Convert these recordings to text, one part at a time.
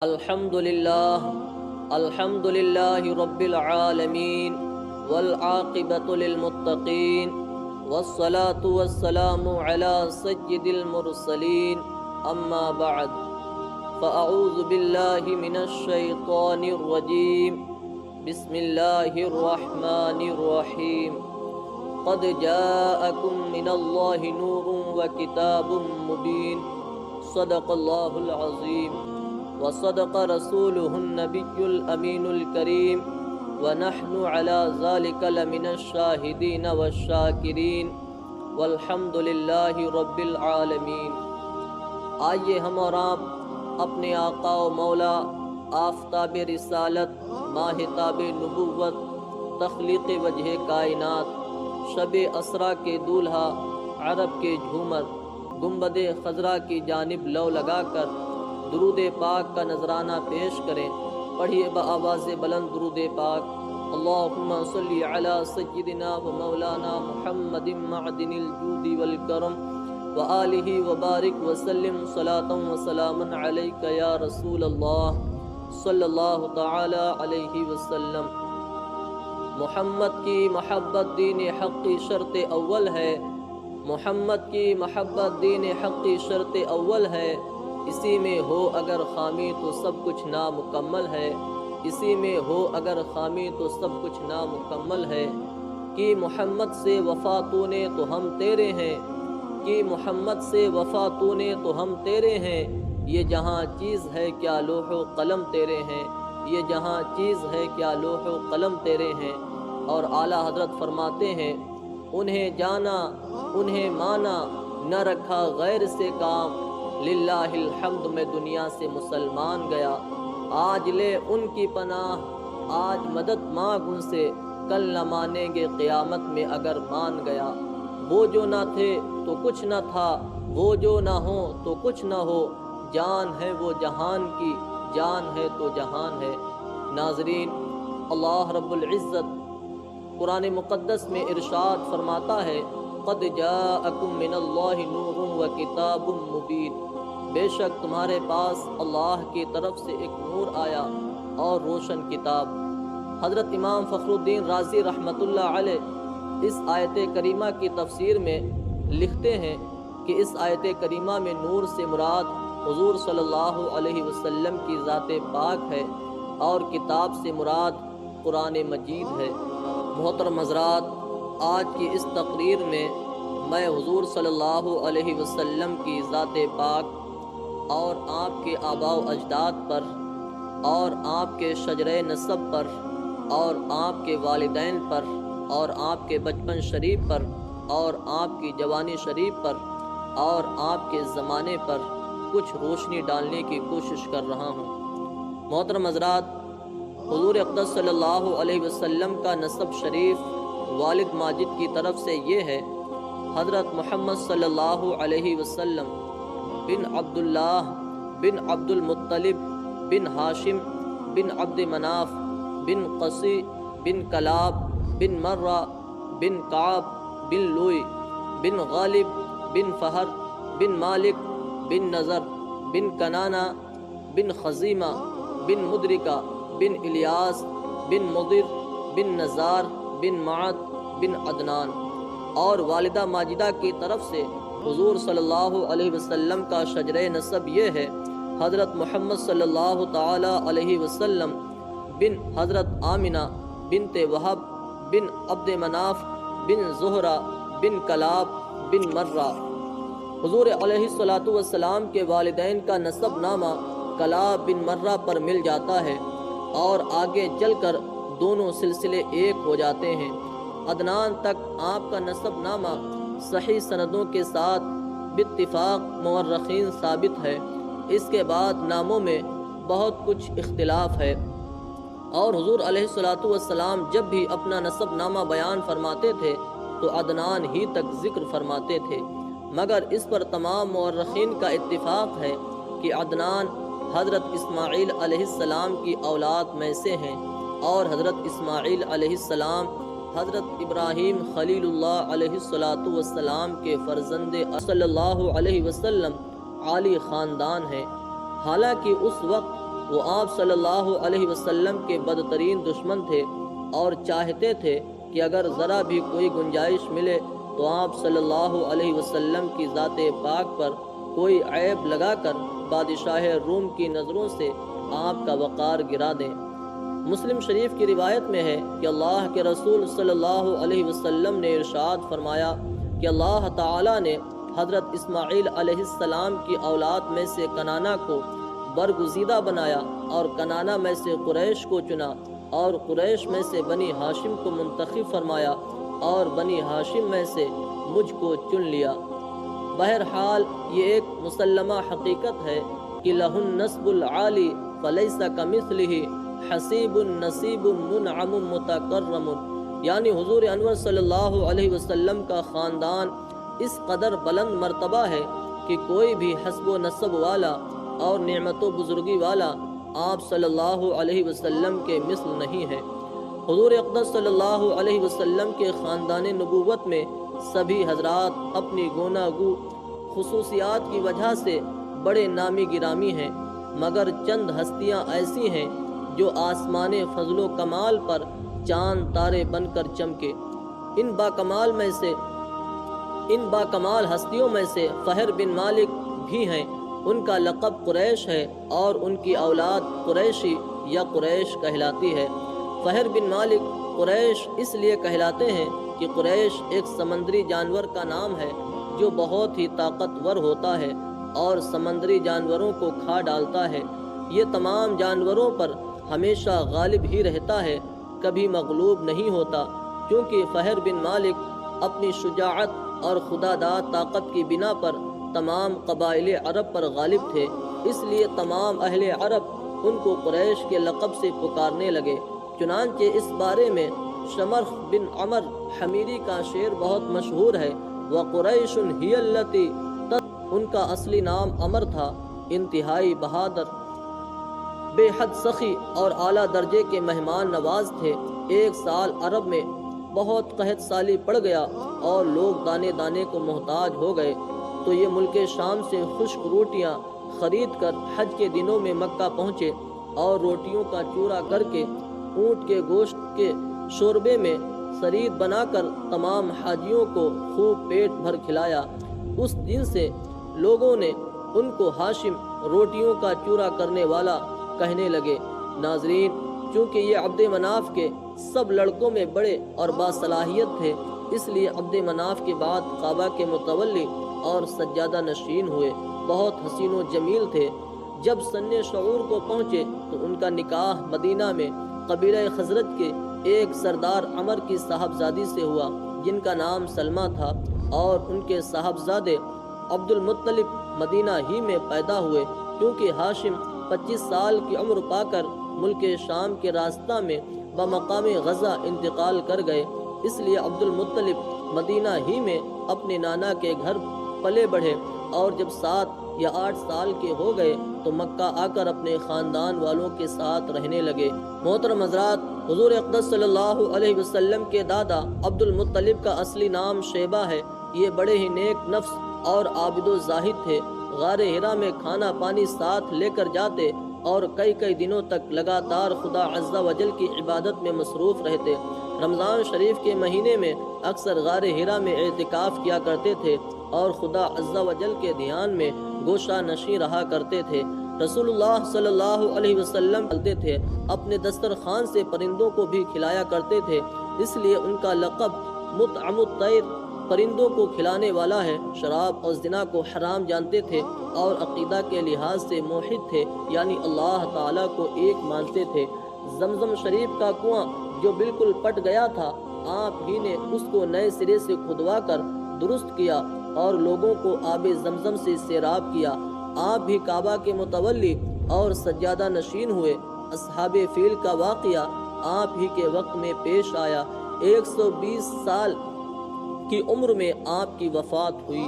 الحمد للہ رب العالمین والعاقبۃ للمتقین والصلاة والسلام علی سید المرسلین اما بعد فاعوذ باللہ من الشیطان الرجیم بسم اللہ الرحمن الرحیم قد جاءکم من اللہ نور وکتاب مبین صدق اللہ العظیم وصدق رسوله النبي الأمين الكريم ونحن على ذلك لمن الشاهدين والشاكرين والحمد لله رب العالمين۔ آئیے ہم اور آپ اپنے آقا و مولا آفتاب رسالت، ماہتاب نبوت، تخلیق وجہ کائنات، شب اسرا کے دولہا، عرب کے جھومر، گنبد خضرا کی جانب لو لگا کر درود پاک کا نذرانہ پیش کریں۔ پڑھیے بآواز بلند درود پاک۔ اللہم صلی علی سیدنا و مولانا محمد معدن الجود والکرم وآلہ وبارک وسلم صلاۃ و سلاما علیک یا رسول اللہ صلی اللہ تعالی علیہ وسلم۔ محمد کی محبت دین حق کی شرط اول ہے، محمد کی محبت دین حق کی شرط اول ہے، اسی میں ہو اگر خامی تو سب کچھ نامکمل ہے، اسی میں ہو اگر خامی تو سب کچھ نامکمل ہے۔ کہ محمد سے وفا تو نے تو ہم تیرے ہیں، کہ محمد سے وفا تو نے تو ہم تیرے ہیں، یہ جہاں چیز ہے کیا لوح و قلم تیرے ہیں، یہ جہاں چیز ہے کیا لوح و قلم تیرے ہیں۔ اور اعلیٰ حضرت فرماتے ہیں، انہیں جانا انہیں مانا، نہ رکھا غیر سے کام، للہ الحمد میں دنیا سے مسلمان گیا۔ آج لے ان کی پناہ، آج مدد مانگ ان سے، کل نہ مانیں گے قیامت میں اگر مان گیا۔ وہ جو نہ تھے تو کچھ نہ تھا، وہ جو نہ ہو تو کچھ نہ ہو، جان ہے وہ جہان کی، جان ہے تو جہان ہے۔ ناظرین، اللہ رب العزت قرآن مقدس میں ارشاد فرماتا ہے، قد جاءکم من اللہ نور وکتاب مبین، بے شک تمہارے پاس اللہ کی طرف سے ایک نور آیا اور روشن کتاب۔ حضرت امام فخر الدین رازی رحمۃ اللہ علیہ اس آیت کریمہ کی تفسیر میں لکھتے ہیں کہ اس آیت کریمہ میں نور سے مراد حضور صلی اللہ علیہ وسلم کی ذات پاک ہے اور کتاب سے مراد قرآن مجید ہے۔ محترم حضرات، آج کی اس تقریر میں میں حضور صلی اللہ علیہ وسلم کی ذات پاک اور آپ کے آباء و اجداد پر اور آپ کے شجرہ نسب پر اور آپ کے والدین پر اور آپ کے بچپن شریف پر اور آپ کی جوانی شریف پر اور آپ کے زمانے پر کچھ روشنی ڈالنے کی کوشش کر رہا ہوں۔ محترم حضرات، حضور اقدس صلی اللہ علیہ وسلم کا نسب شریف والد ماجد کی طرف سے یہ ہے، حضرت محمد صلی اللہ علیہ وسلم بن عبداللہ بن عبد المطلب بن ہاشم بن عبد مناف بن قصی بن کلاب بن مرہ بن کعب بن لوئی بن غالب بن فہر بن مالک بن نظر بن کنانہ بن خزیمہ بن مدرکہ بن الیاس بن مضر بن نزار بن معد بن عدنان۔ اور والدہ ماجدہ کی طرف سے حضور صلی اللہ علیہ وسلم کا شجرہ نسب یہ ہے، حضرت محمد صلی اللہ تعالی علیہ وسلم بن حضرت آمنہ بنت وہب بن عبد مناف بن زہرہ بن کلاب بن مرہ۔ حضور علیہ السلام کے والدین کا نسب نامہ کلاب بن مرہ پر مل جاتا ہے اور آگے چل کر دونوں سلسلے ایک ہو جاتے ہیں۔ عدنان تک آپ کا نسب نامہ صحیح سندوں کے ساتھ باتفاق مورخین ثابت ہے۔ اس کے بعد ناموں میں بہت کچھ اختلاف ہے، اور حضور علیہ السلام جب بھی اپنا نسب نامہ بیان فرماتے تھے تو عدنان ہی تک ذکر فرماتے تھے، مگر اس پر تمام مورخین کا اتفاق ہے کہ عدنان حضرت اسماعیل علیہ السلام کی اولاد میں سے ہیں، اور حضرت اسماعیل علیہ السلام حضرت ابراہیم خلیل اللہ علیہ السلام کے فرزند صلی اللہ علیہ وسلم عالی خاندان ہیں۔ حالانکہ اس وقت وہ آپ صلی اللہ علیہ وسلم کے بدترین دشمن تھے اور چاہتے تھے کہ اگر ذرا بھی کوئی گنجائش ملے تو آپ صلی اللہ علیہ وسلم کی ذات پاک پر کوئی عیب لگا کر بادشاہ روم کی نظروں سے آپ کا وقار گرا دیں۔ مسلم شریف کی روایت میں ہے کہ اللہ کے رسول صلی اللہ علیہ وسلم نے ارشاد فرمایا کہ اللہ تعالیٰ نے حضرت اسماعیل علیہ السلام کی اولاد میں سے کنانہ کو برگزیدہ بنایا اور کنانہ میں سے قریش کو چنا اور قریش میں سے بنی ہاشم کو منتخب فرمایا اور بنی ہاشم میں سے مجھ کو چن لیا۔ بہرحال یہ ایک مسلمہ حقیقت ہے کہ لہ النسب العالی فلیس کمثلہ حسیب نصیب منعم متکرم، یعنی حضور انور صلی اللہ علیہ وسلم کا خاندان اس قدر بلند مرتبہ ہے کہ کوئی بھی حسب و نسب والا اور نعمت و بزرگی والا آپ صلی اللہ علیہ وسلم کے مثل نہیں ہے۔ حضور اقدس صلی اللہ علیہ وسلم کے خاندان نبوت میں سبھی حضرات اپنی گوناگو خصوصیات کی وجہ سے بڑے نامی گرامی ہیں، مگر چند ہستیاں ایسی ہیں جو آسمان فضل و کمال پر چاند تارے بن کر چمکے۔ ان باکمال ہستیوں میں سے فہر بن مالک بھی ہیں۔ ان کا لقب قریش ہے اور ان کی اولاد قریشی یا قریش کہلاتی ہے۔ فہر بن مالک قریش اس لیے کہلاتے ہیں کہ قریش ایک سمندری جانور کا نام ہے جو بہت ہی طاقتور ہوتا ہے اور سمندری جانوروں کو کھا ڈالتا ہے۔ یہ تمام جانوروں پر ہمیشہ غالب ہی رہتا ہے، کبھی مغلوب نہیں ہوتا، کیونکہ فہر بن مالک اپنی شجاعت اور خداداد طاقت کی بنا پر تمام قبائل عرب پر غالب تھے، اس لیے تمام اہل عرب ان کو قریش کے لقب سے پکارنے لگے۔ چنانچہ اس بارے میں شمرخ بن عمر حمیری کا شعر بہت مشہور ہے، وَقُرَيْشٌ هِيَ الَّتِي ان کا اصلی نام عمر تھا، انتہائی بہادر، بے حد سخی اور اعلیٰ درجے کے مہمان نواز تھے۔ ایک سال عرب میں بہت قحط سالی پڑ گیا اور لوگ دانے دانے کو محتاج ہو گئے، تو یہ ملک شام سے خشک روٹیاں خرید کر حج کے دنوں میں مکہ پہنچے اور روٹیوں کا چورا کر کے اونٹ کے گوشت کے شوربے میں سرید بنا کر تمام حاجیوں کو خوب پیٹ بھر کھلایا۔ اس دن سے لوگوں نے ان کو ہاشم روٹیوں کا چورا کرنے والا کہنے لگے۔ ناظرین، چونکہ یہ عبد مناف کے سب لڑکوں میں بڑے اور باصلاحیت تھے، اس لیے عبد مناف کے بعد کعبہ کے متولی اور سجادہ نشین ہوئے۔ بہت حسین و جمیل تھے۔ جب سن شعور کو پہنچے تو ان کا نکاح مدینہ میں قبیلہ خزرج کے ایک سردار عمر کی صاحبزادی سے ہوا جن کا نام سلمہ تھا، اور ان کے صاحبزادے عبد المطلب مدینہ ہی میں پیدا ہوئے، کیونکہ ہاشم 25 سال کی عمر پا کر ملک شام کے راستہ میں بمقام غزہ انتقال کر گئے، اس لیے عبد المطلب مدینہ ہی میں اپنے نانا کے گھر پلے بڑھے، اور جب 7 یا 8 سال کے ہو گئے تو مکہ آ کر اپنے خاندان والوں کے ساتھ رہنے لگے۔ محترم حضرات، حضور اقدس صلی اللہ علیہ وسلم کے دادا عبد المطلب کا اصلی نام شیبہ ہے۔ یہ بڑے ہی نیک نفس اور عابد و زاہد تھے۔ غار ہرا میں کھانا پانی ساتھ لے کر جاتے اور کئی دنوں تک لگاتار خدا عز و جل کی عبادت میں مصروف رہتے۔ رمضان شریف کے مہینے میں اکثر غار ہرا میں اعتکاف کیا کرتے تھے اور خدا عز و جل کے دھیان میں گوشہ نشیں رہا کرتے تھے۔ رسول اللہ صلی اللہ علیہ وسلم چلتے تھے، اپنے دسترخوان سے پرندوں کو بھی کھلایا کرتے تھے، اس لیے ان کا لقب مطعم الطیر، پرندوں کو کھلانے والا ہے۔ شراب اور زنا کو حرام جانتے تھے اور عقیدہ کے لحاظ سے موحد تھے، یعنی اللہ تعالیٰ کو ایک مانتے تھے۔ زمزم شریف کا کنواں جو بالکل پٹ گیا تھا، آپ ہی نے اس کو نئے سرے سے کھدوا کر درست کیا اور لوگوں کو آب زمزم سے سیراب کیا۔ آپ بھی کعبہ کے متولی اور سجادہ نشین ہوئے۔ اصحاب فیل کا واقعہ آپ ہی کے وقت میں پیش آیا۔ 120 سال کی عمر میں آپ کی وفات ہوئی۔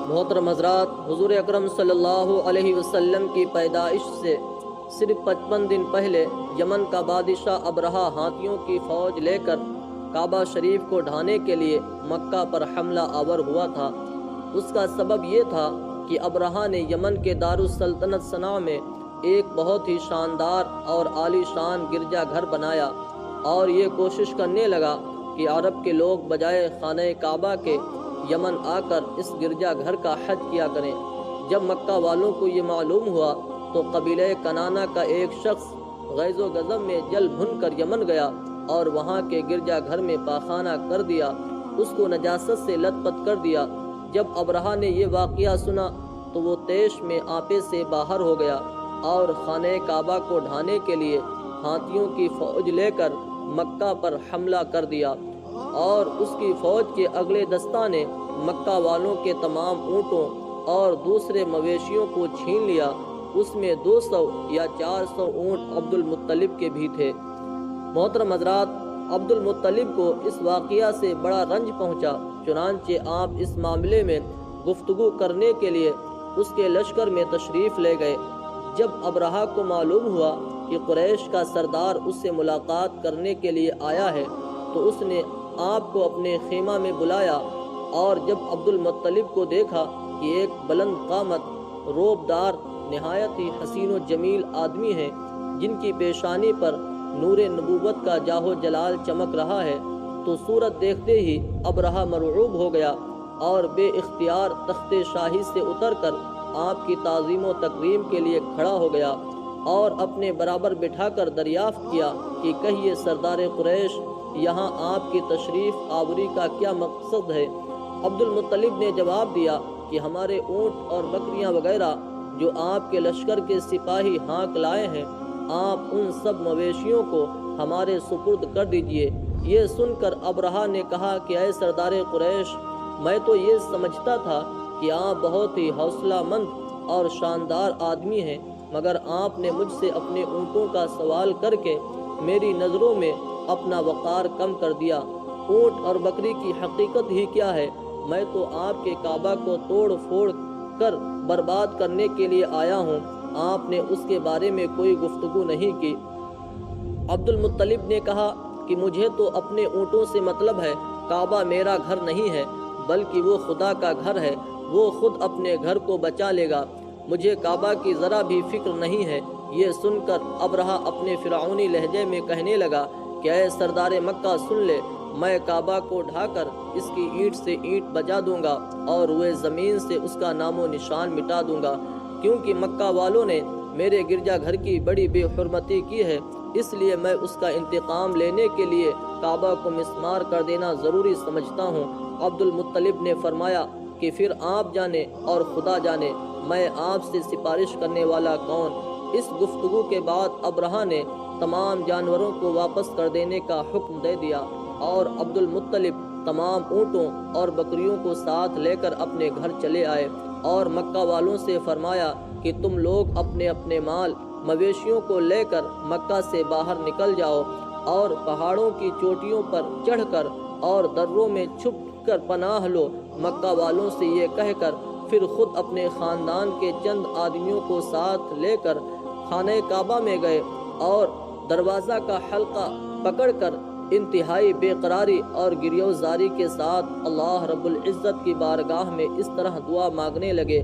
محترم حضرات، حضور اکرم صلی اللہ علیہ وسلم کی پیدائش سے صرف 55 دن پہلے یمن کا بادشاہ ابرہہ ہاتھیوں کی فوج لے کر کعبہ شریف کو ڈھانے کے لیے مکہ پر حملہ آور ہوا تھا۔ اس کا سبب یہ تھا کہ ابرہہ نے یمن کے دارالسلطنت صنعا میں ایک بہت ہی شاندار اور عالی شان گرجا گھر بنایا اور یہ کوشش کرنے لگا کہ عرب کے لوگ بجائے خانہ کعبہ کے یمن آ کر اس گرجا گھر کا حج کیا کریں۔ جب مکہ والوں کو یہ معلوم ہوا تو قبیلہ کنانہ کا ایک شخص غیظ و غضب میں جل بھن کر یمن گیا اور وہاں کے گرجا گھر میں پاخانہ کر دیا، اس کو نجاست سے لت پت کر دیا۔ جب ابرہہ نے یہ واقعہ سنا تو وہ طیش میں آپے سے باہر ہو گیا اور خانہ کعبہ کو ڈھانے کے لیے ہاتھیوں کی فوج لے کر مکہ پر حملہ کر دیا، اور اس کی فوج کے اگلے دستہ نے مکہ والوں کے تمام اونٹوں اور دوسرے مویشیوں کو چھین لیا۔ اس میں 200 یا 400 اونٹ عبد المطلب کے بھی تھے۔ محترم حضرات، عبد المطلب کو اس واقعہ سے بڑا رنج پہنچا، چنانچہ آپ اس معاملے میں گفتگو کرنے کے لیے اس کے لشکر میں تشریف لے گئے۔ جب ابرہہ کو معلوم ہوا کہ قریش کا سردار اس سے ملاقات کرنے کے لیے آیا ہے تو اس نے آپ کو اپنے خیمہ میں بلایا، اور جب عبد المطلب کو دیکھا کہ ایک بلند قامت روب دار نہایت ہی حسین و جمیل آدمی ہیں جن کی پیشانی پر نور نبوت کا جاہ و جلال چمک رہا ہے، تو صورت دیکھتے ہی ابرہہ مرعوب ہو گیا اور بے اختیار تخت شاہی سے اتر کر آپ کی تعظیم و تکریم کے لیے کھڑا ہو گیا اور اپنے برابر بٹھا کر دریافت کیا کہ کہیے سردار قریش، یہاں آپ کی تشریف آوری کا کیا مقصد ہے؟ عبد المطلب نے جواب دیا کہ ہمارے اونٹ اور بکریاں وغیرہ جو آپ کے لشکر کے سپاہی ہانک لائے ہیں، آپ ان سب مویشیوں کو ہمارے سپرد کر دیجئے۔ یہ سن کر ابرہہ نے کہا کہ اے سردار قریش، میں تو یہ سمجھتا تھا کہ آپ بہت ہی حوصلہ مند اور شاندار آدمی ہیں، مگر آپ نے مجھ سے اپنے اونٹوں کا سوال کر کے میری نظروں میں اپنا وقار کم کر دیا۔ اونٹ اور بکری کی حقیقت ہی کیا ہے؟ میں تو آپ کے کعبہ کو توڑ پھوڑ کر برباد کرنے کے لیے آیا ہوں، آپ نے اس کے بارے میں کوئی گفتگو نہیں کی۔ عبد المطلب نے کہا کہ مجھے تو اپنے اونٹوں سے مطلب ہے، کعبہ میرا گھر نہیں ہے بلکہ وہ خدا کا گھر ہے، وہ خود اپنے گھر کو بچا لے گا، مجھے کعبہ کی ذرا بھی فکر نہیں ہے۔ یہ سن کر ابرہہ اپنے فرعونی لہجے میں کہنے لگا کہ اے سردار مکہ سن لے، میں کعبہ کو ڈھا کر اس کی اینٹ سے اینٹ بجا دوں گا اور روئے زمین سے اس کا نام و نشان مٹا دوں گا، کیونکہ مکہ والوں نے میرے گرجا گھر کی بڑی بے حرمتی کی ہے، اس لیے میں اس کا انتقام لینے کے لیے کعبہ کو مسمار کر دینا ضروری سمجھتا ہوں۔ عبد المطلب نے فرمایا کہ پھر آپ جانے اور خدا جانے میں آپ سے سفارش کرنے والا کون۔ اس گفتگو کے بعد ابرہہ نے تمام جانوروں کو واپس کر دینے کا حکم دے دیا اور عبد المطلب تمام اونٹوں اور بکریوں کو ساتھ لے کر اپنے گھر چلے آئے اور مکہ والوں سے فرمایا کہ تم لوگ اپنے اپنے مال مویشیوں کو لے کر مکہ سے باہر نکل جاؤ اور پہاڑوں کی چوٹیوں پر چڑھ کر اور دروں میں چھپ کر پناہ لو۔ مکہ والوں سے یہ کہہ کر پھر خود اپنے خاندان کے چند آدمیوں کو ساتھ لے کر خانہ کعبہ میں گئے اور دروازہ کا حلقہ پکڑ کر انتہائی بے قراری اور گریوزاری کے ساتھ اللہ رب العزت کی بارگاہ میں اس طرح دعا مانگنے لگے،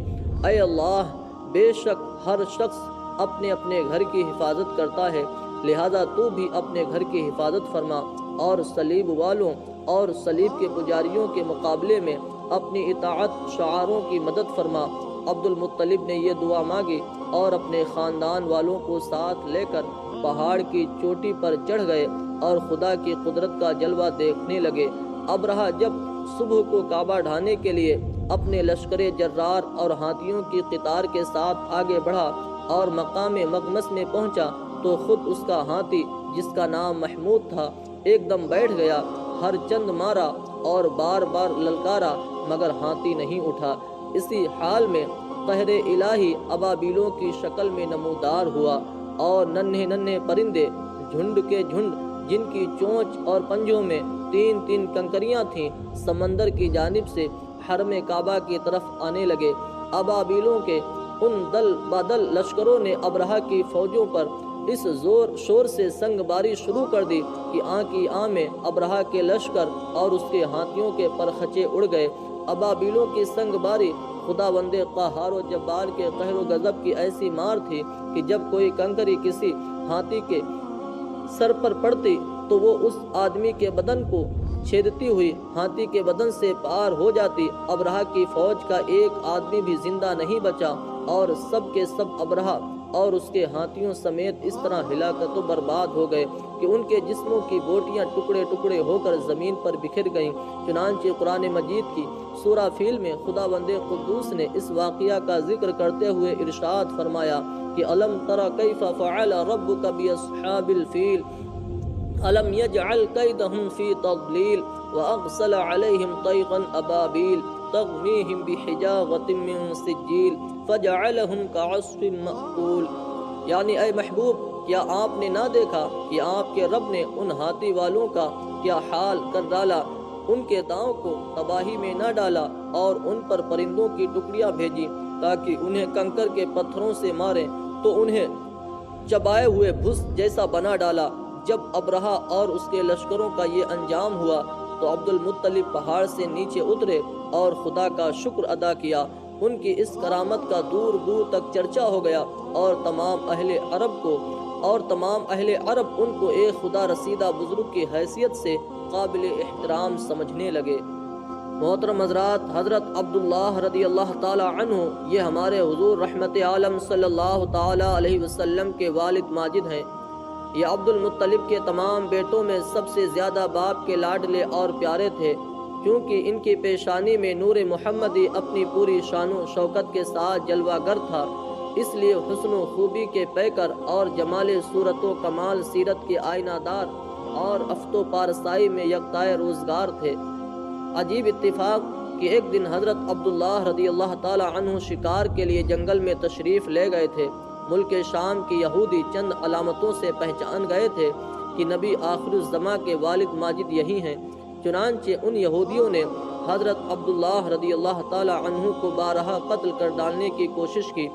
اے اللہ، بے شک ہر شخص اپنے اپنے گھر کی حفاظت کرتا ہے، لہذا تو بھی اپنے گھر کی حفاظت فرما اور صلیب والوں اور صلیب کے پجاریوں کے مقابلے میں اپنی اطاعت شعاروں کی مدد فرما۔ عبد المطلب نے یہ دعا مانگی اور اپنے خاندان والوں کو ساتھ لے کر پہاڑ کی چوٹی پر چڑھ گئے اور خدا کی قدرت کا جلوہ دیکھنے لگے۔ ابرہہ جب صبح کو کعبہ ڈھانے کے لیے اپنے لشکر جرار اور ہاتھیوں کی قطار کے ساتھ آگے بڑھا اور مقام مغمس میں پہنچا تو خود اس کا ہاتھی جس کا نام محمود تھا ایک دم بیٹھ گیا، ہر چند مارا اور بار بار للکارا مگر ہاتھی نہیں اٹھا۔ اسی حال میں قہر الہی ابابیلوں کی شکل میں نمودار ہوا اور ننھے ننھے پرندے جھنڈ کے جھنڈ جن کی چونچ اور پنجوں میں 3 کنکریاں تھیں سمندر کی جانب سے حرم کعبہ کی طرف آنے لگے۔ ابابیلوں کے ان دل بدل لشکروں نے ابرہہ کی فوجوں پر اس زور شور سے سنگ باری شروع کر دی کہ آن کی آن میں ابرہہ کے لشکر اور اس کے ہاتھیوں کے پرخچے اڑ گئے۔ ابابیلوں کی سنگ باری خداوند قہار و جبار کے قہر و غضب کی ایسی مار تھی کہ جب کوئی کنکری کسی ہاتھی کے سر پر پڑتی تو وہ اس آدمی کے بدن کو چھیدتی ہوئی ہاتھی کے بدن سے پار ہو جاتی۔ ابرہہ کی فوج کا ایک آدمی بھی زندہ نہیں بچا اور سب کے سب ابرہہ اور اس کے ہاتھیوں سمیت اس طرح ہلاکت و برباد ہو گئے کہ ان کے جسموں کی بوٹیاں ٹکڑے ٹکڑے ہو کر زمین پر بکھر گئیں۔ چنانچہ قرآن مجید کی سورہ فیل میں خداوند قدوس نے اس واقعہ کا ذکر کرتے ہوئے ارشاد فرمایا کہ الم تر کیف فعل ربک باصحاب الفیل الم یجعل کیدہم فی تضلیل وارسل علیہم طیرا ابابیل ترمیہم بحجارۃ من سجیل فجعلہم کعصف مأکول۔ یعنی اے محبوب، کیا آپ نے نہ دیکھا کہ آپ کے رب نے ان ہاتھی والوں کا کیا حال کر ڈالا؟ ان کے داؤں کو تباہی میں نہ ڈالا اور ان پر پرندوں کی ٹکڑیاں بھیجی تاکہ انہیں کنکر کے پتھروں سے ماریں تو انہیں چبائے ہوئے بھس جیسا بنا ڈالا۔ جب ابرہہ اور اس کے لشکروں کا یہ انجام ہوا تو عبد المطلب پہاڑ سے نیچے اترے اور خدا کا شکر ادا کیا۔ ان کی اس کرامت کا دور دور تک چرچا ہو گیا اور تمام اہل عرب ان کو ایک خدا رسیدہ بزرگ کی حیثیت سے قابل احترام سمجھنے لگے۔ محترم حضرات، حضرت عبداللہ رضی اللہ تعالی عنہ یہ ہمارے حضور رحمت عالم صلی اللہ تعالی علیہ وسلم کے والد ماجد ہیں۔ یہ عبد المطلب کے تمام بیٹوں میں سب سے زیادہ باپ کے لاڈلے اور پیارے تھے، کیونکہ ان کی پیشانی میں نور محمدی اپنی پوری شان و شوکت کے ساتھ جلوہ گر تھا، اس لیے حسن و خوبی کے پیکر اور جمال صورت و کمال سیرت کے آئینہ دار اور افت و پارسائی میں یکتائے روزگار تھے۔ عجیب اتفاق کہ ایک دن حضرت عبداللہ رضی اللہ تعالی عنہ شکار کے لیے جنگل میں تشریف لے گئے تھے۔ ملک شام کی یہودی چند علامتوں سے پہچان گئے تھے کہ نبی آخر الزماں کے والد ماجد یہی ہیں۔ چنانچہ ان یہودیوں نے حضرت عبداللہ رضی اللہ تعالی عنہ کو بارہا قتل کر ڈالنے کی کوشش کی۔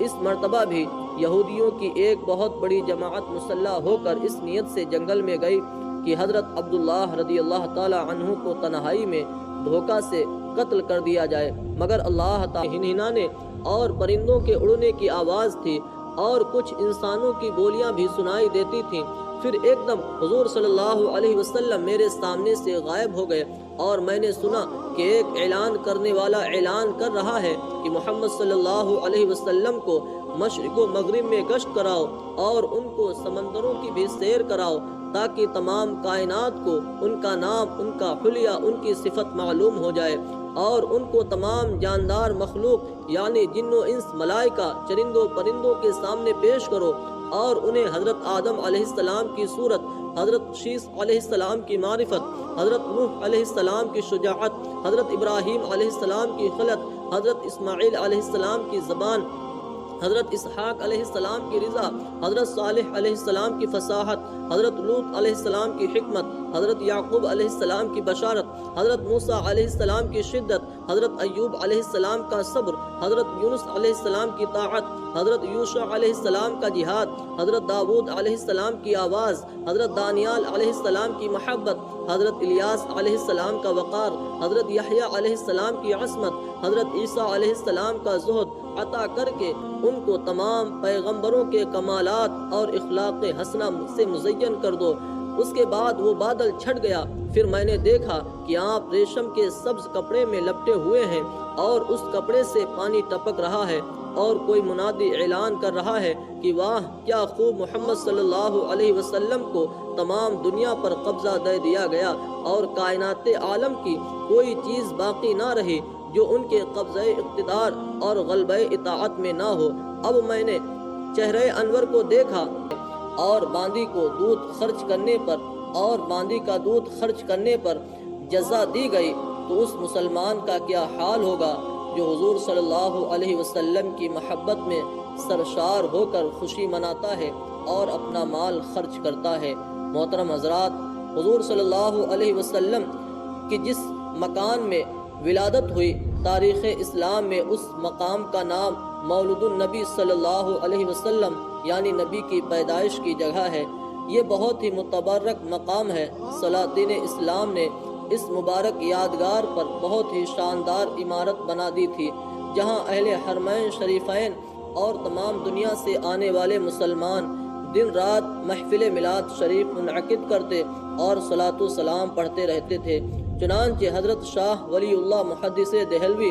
اس مرتبہ بھی یہودیوں کی ایک بہت بڑی جماعت مسلح ہو کر اس نیت سے جنگل میں گئی کہ حضرت عبداللہ رضی اللہ تعالی عنہ کو تنہائی میں دھوکہ سے قتل کر دیا جائے، مگر اللہ تعالی ہنہنانے اور پرندوں کے اڑنے کی آواز تھی اور کچھ انسانوں کی بولیاں بھی سنائی دیتی تھیں۔ پھر ایک دم حضور صلی اللہ علیہ وسلم میرے سامنے سے غائب ہو گئے اور میں نے سنا کہ ایک اعلان کرنے والا اعلان کر رہا ہے کہ محمد صلی اللہ علیہ وسلم کو مشرق و مغرب میں گشت کراؤ اور ان کو سمندروں کی بھی سیر کراؤ تاکہ تمام کائنات کو ان کا نام، ان کا حلیہ، ان کی صفت معلوم ہو جائے اور ان کو تمام جاندار مخلوق یعنی جن و انس، ملائکہ، چرندوں پرندوں کے سامنے پیش کرو اور انہیں حضرت آدم علیہ السلام کی صورت، حضرت شیس علیہ السلام کی معرفت، حضرت نوح علیہ السلام کی شجاعت، حضرت ابراہیم علیہ السلام کی خلق، حضرت اسماعیل علیہ السلام کی زبان، حضرت اسحاق علیہ السلام کی رضا، حضرت صالح علیہ السلام کی فصاحت، حضرت لوط علیہ السلام کی حکمت، حضرت یعقوب علیہ السلام کی بشارت، حضرت موسیٰ علیہ السلام کی شدت، حضرت ایوب علیہ السلام کا صبر، حضرت یونس علیہ السلام کی طاعت، حضرت یوشع علیہ السلام کا جہاد، حضرت داود علیہ السلام کی آواز، حضرت دانیال علیہ السلام کی محبت، حضرت الیاس علیہ السلام کا وقار، حضرت یحییٰ علیہ السلام کی عصمت، حضرت عیسیٰ علیہ السلام کا زہد عطا کر کے ان کو تمام پیغمبروں کے کمالات اور اخلاق حسنہ سے مزین کر دو۔ اس کے بعد وہ بادل چھٹ گیا، پھر میں نے دیکھا کہ آپ ریشم کے سبز کپڑے میں لپٹے ہوئے ہیں اور اس کپڑے سے پانی ٹپک رہا ہے اور کوئی منادی اعلان کر رہا ہے کہ واہ کیا خوب، محمد صلی اللہ علیہ وسلم کو تمام دنیا پر قبضہ دے دیا گیا اور کائنات عالم کی کوئی چیز باقی نہ رہی جو ان کے قبضہ اقتدار اور غلبہ اطاعت میں نہ ہو۔ اب میں نے چہرہ انور کو دیکھا اور باندی کو دودھ خرچ کرنے پر جزا دی گئی، تو اس مسلمان کا کیا حال ہوگا جو حضور صلی اللہ علیہ وسلم کی محبت میں سرشار ہو کر خوشی مناتا ہے اور اپنا مال خرچ کرتا ہے۔ محترم حضرات، حضور صلی اللہ علیہ وسلم کی جس مکان میں ولادت ہوئی، تاریخ اسلام میں اس مقام کا نام مولد النبی صلی اللہ علیہ وسلم یعنی نبی کی پیدائش کی جگہ ہے۔ یہ بہت ہی متبرک مقام ہے۔ سلاطین اسلام نے اس مبارک یادگار پر بہت ہی شاندار عمارت بنا دی تھی، جہاں اہل حرمین شریفین اور تمام دنیا سے آنے والے مسلمان دن رات محفل میلاد شریف منعقد کرتے اور صلاۃ و سلام پڑھتے رہتے تھے۔ چنانچہ حضرت شاہ ولی اللہ محدث دہلوی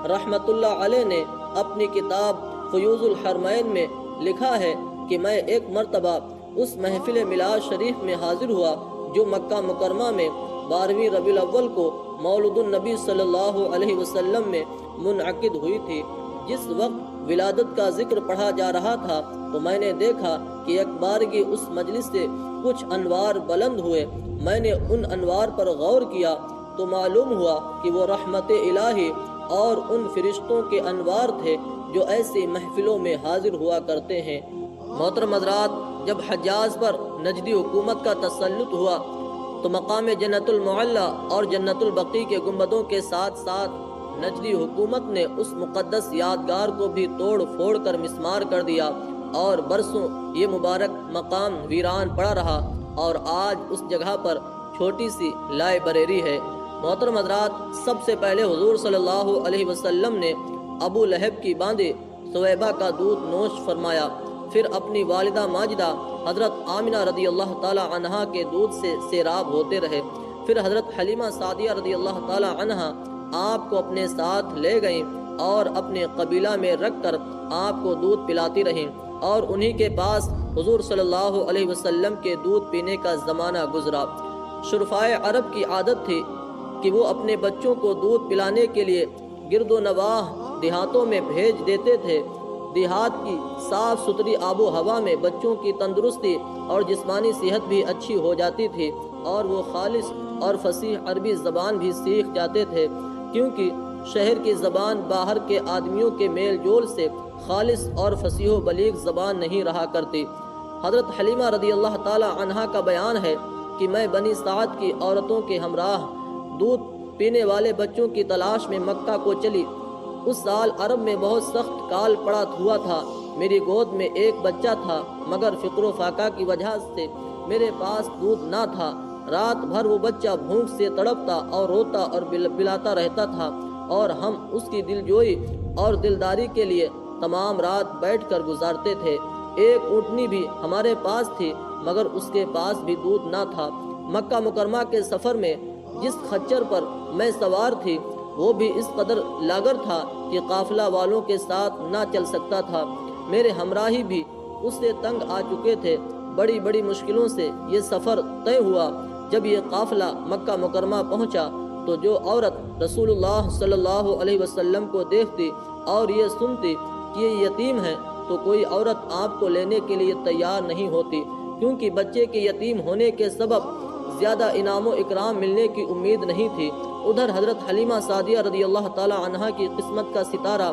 رحمۃ اللہ علیہ نے اپنی کتاب فیوض الحرمین میں لکھا ہے کہ میں ایک مرتبہ اس محفل میلاد شریف میں حاضر ہوا جو مکہ مکرمہ میں 12ویں ربیع الاول کو مولد النبی صلی اللہ علیہ وسلم میں منعقد ہوئی تھی۔ جس وقت ولادت کا ذکر پڑھا جا رہا تھا تو میں نے دیکھا کہ ایک بارگی اس مجلس سے کچھ انوار بلند ہوئے۔ میں نے ان انوار پر غور کیا تو معلوم ہوا کہ وہ رحمت الہی اور ان فرشتوں کے انوار تھے جو ایسی محفلوں میں حاضر ہوا کرتے ہیں۔ محترم حضرات، جب حجاز پر نجدی حکومت کا تسلط ہوا تو مقام جنت المعلی اور جنت البقیع کے گنبدوں کے ساتھ ساتھ نجدی حکومت نے اس مقدس یادگار کو بھی توڑ پھوڑ کر مسمار کر دیا اور برسوں یہ مبارک مقام ویران پڑا رہا اور آج اس جگہ پر چھوٹی سی لائبریری ہے۔ محترم حضرات، سب سے پہلے حضور صلی اللہ علیہ وسلم نے ابو لہب کی باندھی سویبہ کا دودھ نوش فرمایا، پھر اپنی والدہ ماجدہ حضرت آمنہ رضی اللہ تعالی عنہا کے دودھ سے سیراب ہوتے رہے، پھر حضرت حلیمہ سعدیہ رضی اللہ تعالی عنہا آپ کو اپنے ساتھ لے گئیں اور اپنے قبیلہ میں رکھ کر آپ کو دودھ پلاتی رہیں اور انہی کے پاس حضور صلی اللہ علیہ وسلم کے دودھ پینے کا زمانہ گزرا۔ شرفائے عرب کی عادت تھی کہ وہ اپنے بچوں کو دودھ پلانے کے لیے گرد و نواح دیہاتوں میں بھیج دیتے تھے۔ دیہات کی صاف ستھری آب و ہوا میں بچوں کی تندرستی اور جسمانی صحت بھی اچھی ہو جاتی تھی اور وہ خالص اور فصیح عربی زبان بھی سیکھ جاتے تھے، کیونکہ شہر کی زبان باہر کے آدمیوں کے میل جول سے خالص اور فصیح و بلیغ زبان نہیں رہا کرتی۔ حضرت حلیمہ رضی اللہ تعالی عنہا کا بیان ہے کہ میں بنی سعد کی عورتوں کے ہمراہ دودھ پینے والے بچوں کی تلاش میں مکہ کو چلی۔ اس سال عرب میں بہت سخت کال پڑا ہوا تھا۔ میری گود میں ایک بچہ تھا، مگر فقر و فاقہ کی وجہ سے میرے پاس دودھ نہ تھا۔ رات بھر وہ بچہ بھوک سے تڑپتا اور روتا اور بلاتا رہتا تھا اور ہم اس کی دلجوئی اور دلداری کے لیے تمام رات بیٹھ کر گزارتے تھے۔ ایک اونٹنی بھی ہمارے پاس تھی، مگر اس کے پاس بھی دودھ نہ تھا۔ مکہ مکرمہ کے سفر میں جس خچر پر میں سوار تھی وہ بھی اس قدر لاغر تھا کہ قافلہ والوں کے ساتھ نہ چل سکتا تھا۔ میرے ہمراہی بھی اس سے تنگ آ چکے تھے۔ بڑی بڑی مشکلوں سے یہ سفر طے ہوا۔ جب یہ قافلہ مکہ مکرمہ پہنچا تو جو عورت رسول اللہ صلی اللہ علیہ وسلم کو دیکھتی اور یہ سنتی کہ یہ یتیم ہے تو کوئی عورت آپ کو لینے کے لیے تیار نہیں ہوتی، کیونکہ بچے کے یتیم ہونے کے سبب زیادہ انعام و اکرام ملنے کی امید نہیں تھی۔ ادھر حضرت حلیمہ سعدیہ رضی اللہ تعالی عنہا کی قسمت کا ستارہ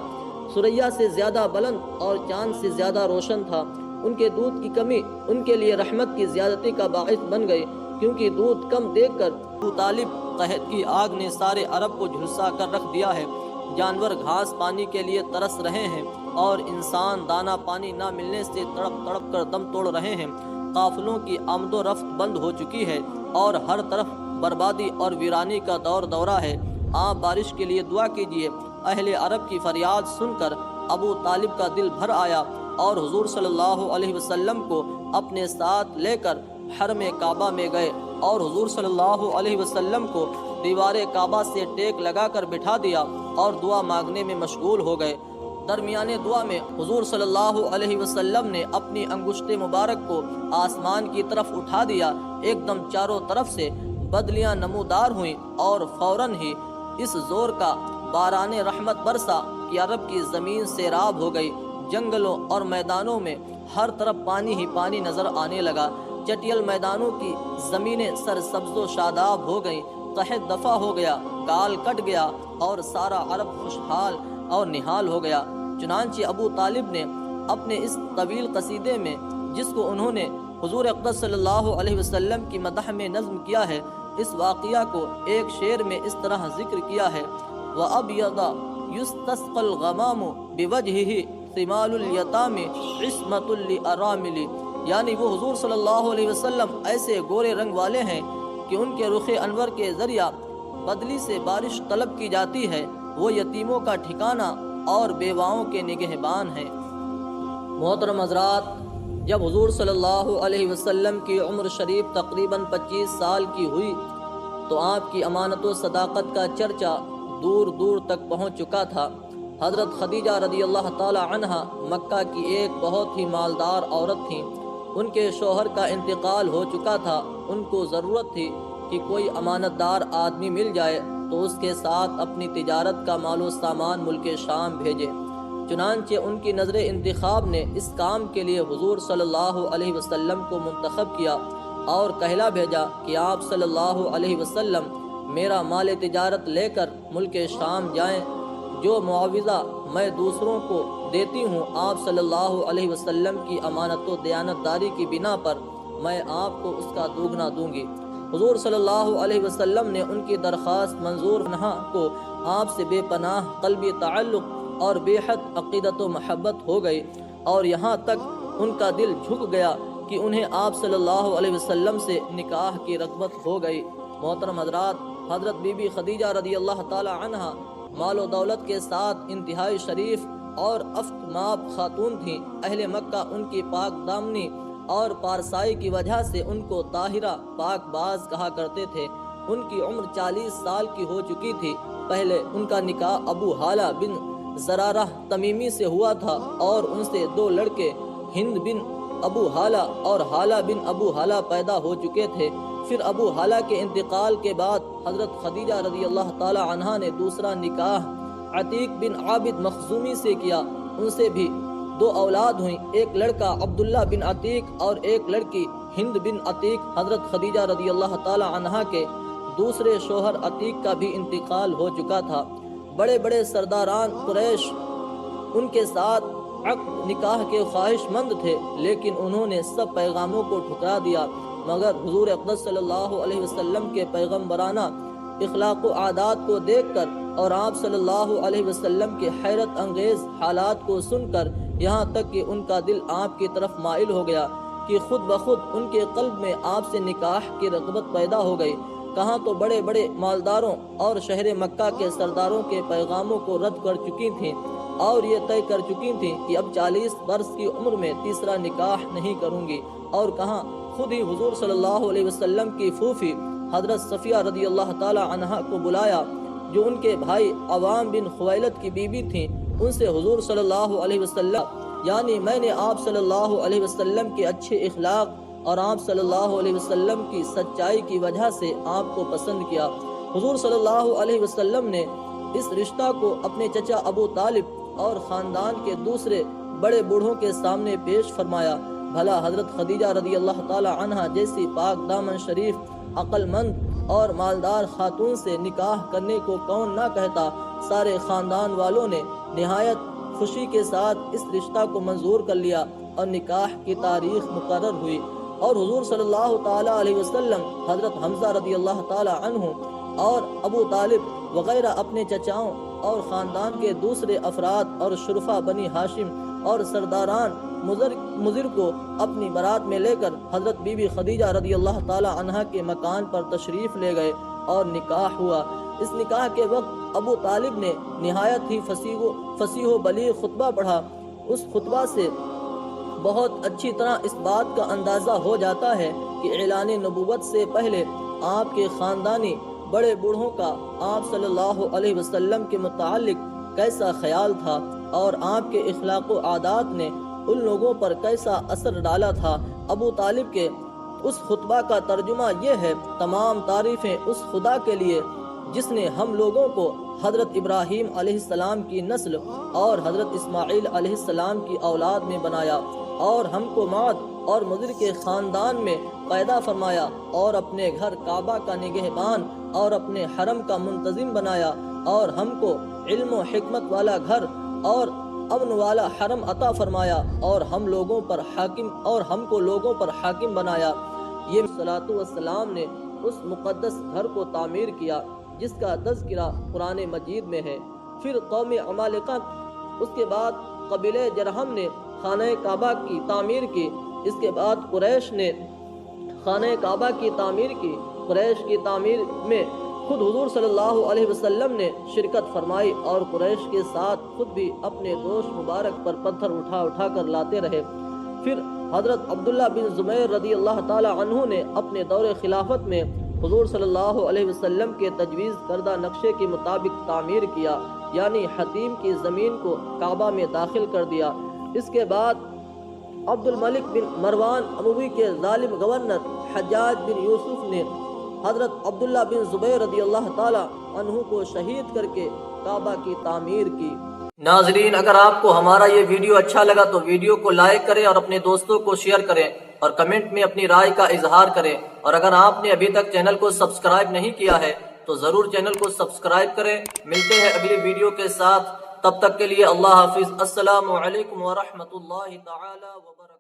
ثریا سے زیادہ بلند اور چاند سے زیادہ روشن تھا۔ ان کے دودھ کی کمی ان کے لیے رحمت کی زیادتی کا باعث بن گئی، کیونکہ دودھ کم دیکھ کر ابو طالب قحط کی آگ نے سارے عرب کو جھلسا کر رکھ دیا ہے۔ جانور گھاس پانی کے لیے ترس رہے ہیں اور انسان دانہ پانی نہ ملنے سے تڑپ تڑپ کر دم توڑ رہے ہیں۔ قافلوں کی آمد و رفت بند ہو چکی ہے اور ہر طرف بربادی اور ویرانی کا دورہ ہے۔ آپ بارش کے لیے دعا کیجیے۔ اہل عرب کی فریاد سن کر ابو طالب کا دل بھر آیا اور حضور صلی اللہ علیہ وسلم کو اپنے ساتھ لے کر حرم کعبہ میں گئے اور حضور صلی اللہ علیہ وسلم کو دیوار کعبہ سے ٹیک لگا کر بٹھا دیا اور دعا مانگنے میں مشغول ہو گئے۔ درمیان دعا میں حضور صلی اللہ علیہ وسلم نے اپنی انگشت مبارک کو آسمان کی طرف اٹھا دیا۔ ایک دم چاروں طرف سے بدلیاں نمودار ہوئیں اور فوراً ہی اس زور کا باران رحمت برسا کہ عرب کی زمین سیراب ہو گئی۔ جنگلوں اور میدانوں میں ہر طرف پانی ہی پانی نظر آنے لگا۔ چٹیل میدانوں کی زمینیں سرسبز و شاداب ہو گئیں۔ قحط دفع ہو گیا، کال کٹ گیا اور سارا عرب خوشحال اور نہال ہو گیا۔ چنانچہ ابو طالب نے اپنے اس طویل قصیدے میں، جس کو انہوں نے حضور اقدس صلی اللہ علیہ وسلم کی مدح میں نظم کیا ہے، اس واقعہ کو ایک شعر میں اس طرح ذکر کیا ہے: وَأَبْيَضَ يُسْتَسْقَى الْغَمَامُ بِوَجْهِهِ ثِمَالُ الْيَتَامِ عِصْمَةٌ لِأَرَامِلِ، یعنی وہ حضور صلی اللہ علیہ وسلم ایسے گورے رنگ والے ہیں کہ ان کے رخ انور کے ذریعہ بدلی سے بارش طلب کی جاتی ہے۔ وہ یتیموں کا ٹھکانہ اور بیواؤں کے نگہبان ہیں۔ محترم حضرات، جب حضور صلی اللہ علیہ وسلم کی عمر شریف تقریباً 25 سال کی ہوئی تو آپ کی امانت و صداقت کا چرچا دور دور تک پہنچ چکا تھا۔ حضرت خدیجہ رضی اللہ تعالی عنہا مکہ کی ایک بہت ہی مالدار عورت تھیں۔ ان کے شوہر کا انتقال ہو چکا تھا۔ ان کو ضرورت تھی کہ کوئی امانت دار آدمی مل جائے تو اس کے ساتھ اپنی تجارت کا مال و سامان ملک شام بھیجے۔ چنانچہ ان کی نظر انتخاب نے اس کام کے لیے حضور صلی اللہ علیہ وسلم کو منتخب کیا اور کہلا بھیجا کہ آپ صلی اللہ علیہ وسلم میرا مال تجارت لے کر ملک شام جائیں۔ جو معاوضہ میں دوسروں کو دیتی ہوں آپ صلی اللہ علیہ وسلم کی امانت و دیانت داری کی بنا پر میں آپ کو اس کا دوگنا دوں گی۔ حضور صلی اللہ علیہ وسلم نے ان کی درخواست منظور فرما کو آپ سے بے پناہ قلبی تعلق اور بے حد عقیدت و محبت ہو گئی، اور یہاں تک ان کا دل جھک گیا کہ انہیں آپ صلی اللہ علیہ وسلم سے نکاح کی رغبت ہو گئی۔ محترم حضرات، حضرت بی بی خدیجہ رضی اللہ تعالی عنہا مال و دولت کے ساتھ انتہائی شریف اور افت-ماب خاتون تھیں۔ اہل مکہ ان کی پاک دامنی اور پارسائی کی وجہ سے ان کو طاہرہ پاک باز کہا کرتے تھے۔ ان کی عمر 40 سال کی ہو چکی تھی۔ پہلے ان کا نکاح ابو حالہ بن زرارہ تمیمی سے ہوا تھا اور ان سے 2 لڑکے ہند بن ابو حالہ اور حالہ بن ابو حالہ پیدا ہو چکے تھے۔ پھر ابو حالہ کے انتقال کے بعد حضرت خدیجہ رضی اللہ تعالی عنہا نے دوسرا نکاح عتیق بن عابد مخزومی سے کیا۔ ان سے بھی 2 اولاد ہوئیں، ایک لڑکا عبداللہ بن عتیق اور ایک لڑکی ہند بن عتیق۔ حضرت خدیجہ رضی اللہ تعالی عنہا کے دوسرے شوہر عتیق کا بھی انتقال ہو چکا تھا۔ بڑے بڑے سرداران قریش ان کے ساتھ عقد نکاح کے خواہش مند تھے، لیکن انہوں نے سب پیغاموں کو ٹھکرا دیا، مگر حضور اقدس صلی اللہ علیہ وسلم کے پیغمبرانہ اخلاق و عادات کو دیکھ کر اور آپ صلی اللہ علیہ وسلم کے حیرت انگیز حالات کو سن کر، یہاں تک کہ ان کا دل آپ کی طرف مائل ہو گیا کہ خود بخود ان کے قلب میں آپ سے نکاح کی رغبت پیدا ہو گئی۔ کہاں تو بڑے بڑے مالداروں اور شہر مکہ کے سرداروں کے پیغاموں کو رد کر چکی تھیں اور یہ طے کر چکی تھیں کہ اب 40 برس کی عمر میں تیسرا نکاح نہیں کروں گی، اور کہاں خود ہی حضور صلی اللہ علیہ وسلم کی پھوپھی حضرت صفیہ رضی اللہ تعالی عنہا کو بلایا، جو ان کے بھائی عوام بن خویلد کی بیوی تھیں۔ ان سے حضور صلی اللہ علیہ وسلم یعنی میں نے آپ صلی اللہ علیہ وسلم کے اچھے اخلاق اور آپ صلی اللہ علیہ وسلم کی سچائی کی وجہ سے آپ کو پسند کیا۔ حضور صلی اللہ علیہ وسلم نے اس رشتہ کو اپنے چچا ابو طالب اور خاندان کے دوسرے بڑے بوڑھوں کے سامنے پیش فرمایا۔ بھلا حضرت خدیجہ رضی اللہ تعالی عنہا جیسی پاک دامن شریف، عقل مند اور مالدار خاتون سے نکاح کرنے کو کون نہ کہتا۔ سارے خاندان والوں نے نہایت خوشی کے ساتھ اس رشتہ کو منظور کر لیا اور نکاح کی تاریخ مقرر ہوئی، اور حضور صلی اللہ تعالی علیہ وسلم حضرت حمزہ رضی اللہ تعالی عنہ اور ابو طالب وغیرہ اپنے چچاؤں اور خاندان کے دوسرے افراد اور شرفا بنی ہاشم اور سرداران مضر کو اپنی بارات میں لے کر حضرت بی بی خدیجہ رضی اللہ تعالی عنہا کے مکان پر تشریف لے گئے اور نکاح ہوا۔ اس نکاح کے وقت ابو طالب نے نہایت ہی فصیح و بلیغ خطبہ پڑھا۔ اس خطبہ سے بہت اچھی طرح اس بات کا اندازہ ہو جاتا ہے کہ اعلان نبوت سے پہلے آپ کے خاندانی بڑے بوڑھوں کا آپ صلی اللہ علیہ وسلم کے متعلق کیسا خیال تھا اور آپ کے اخلاق و عادات نے ان لوگوں پر کیسا اثر ڈالا تھا۔ ابو طالب کے اس خطبہ کا ترجمہ یہ ہے: تمام تعریفیں اس خدا کے لیے جس نے ہم لوگوں کو حضرت ابراہیم علیہ السلام کی نسل اور حضرت اسماعیل علیہ السلام کی اولاد میں بنایا، اور ہم کو معد اور مضر کے خاندان میں پیدا فرمایا، اور اپنے گھر کعبہ کا نگہبان اور اپنے حرم کا منتظم بنایا، اور ہم کو علم و حکمت والا گھر اور امن والا حرم عطا فرمایا، اور ہم کو لوگوں پر حاکم بنایا۔ یہ صلاۃ والسلام نے اس مقدس گھر کو تعمیر کیا جس کا تذکرہ قرآن مجید میں ہے۔ پھر قوم عمالقہ، اس کے بعد قبیلہ جرہم نے خانہ کعبہ کی تعمیر کی، اس کے بعد قریش نے خانہ کعبہ کی تعمیر کی۔ قریش کی تعمیر میں خود حضور صلی اللہ علیہ وسلم نے شرکت فرمائی اور قریش کے ساتھ خود بھی اپنے گوشت مبارک پر پتھر اٹھا اٹھا کر لاتے رہے۔ پھر حضرت عبداللہ بن زبیر رضی اللہ تعالی عنہ نے اپنے دور خلافت میں حضور صلی اللہ علیہ وسلم کے تجویز کردہ نقشے کے مطابق تعمیر کیا، یعنی حطیم کی زمین کو کعبہ میں داخل کر دیا۔ اس کے بعد عبد الملک بن مروان اموی کے ظالم گورنر حجاج بن یوسف نے حضرت عبداللہ بن زبیر رضی اللہ تعالی عنہ کو شہید کر کے کعبہ کی تعمیر کی۔ ناظرین، اگر آپ کو ہمارا یہ ویڈیو اچھا لگا تو ویڈیو کو لائک کریں اور اپنے دوستوں کو شیئر کریں اور کمنٹ میں اپنی رائے کا اظہار کریں، اور اگر آپ نے ابھی تک چینل کو سبسکرائب نہیں کیا ہے تو ضرور چینل کو سبسکرائب کریں۔ ملتے ہیں اگلی ویڈیو کے ساتھ، تب تک کے لیے اللہ حافظ۔ السلام علیکم ورحمۃ اللہ تعالی وبرکاتہ۔